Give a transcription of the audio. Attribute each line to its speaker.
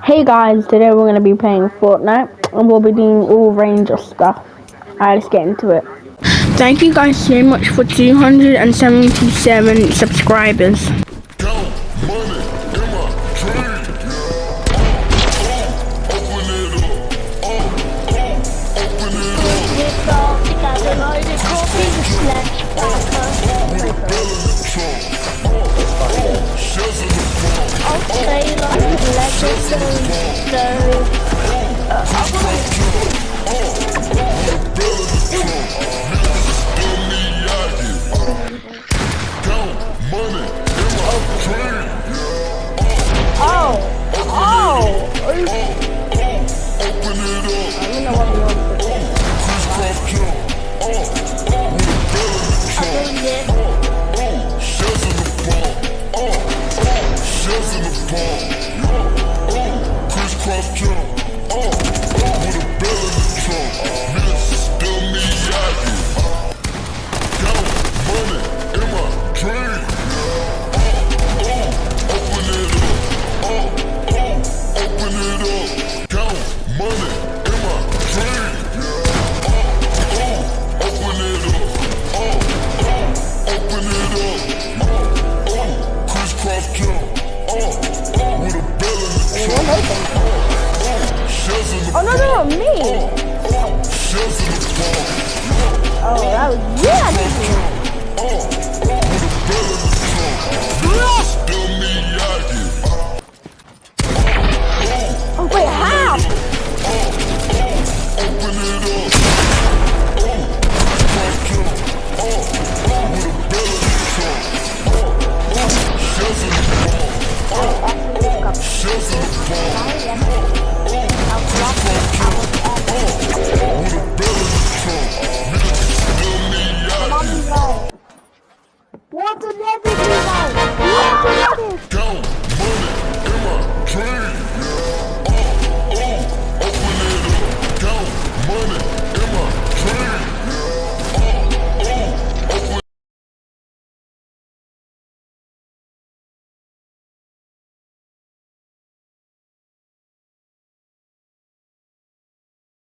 Speaker 1: Hey guys, today we're going to be playing Fortnite and we'll be doing all range of stuff. Alright, let's get into it. Thank you guys so much for 277 subscribers. Oh no, no, me! Oh, that was you, I think. Oh wait, how? What's the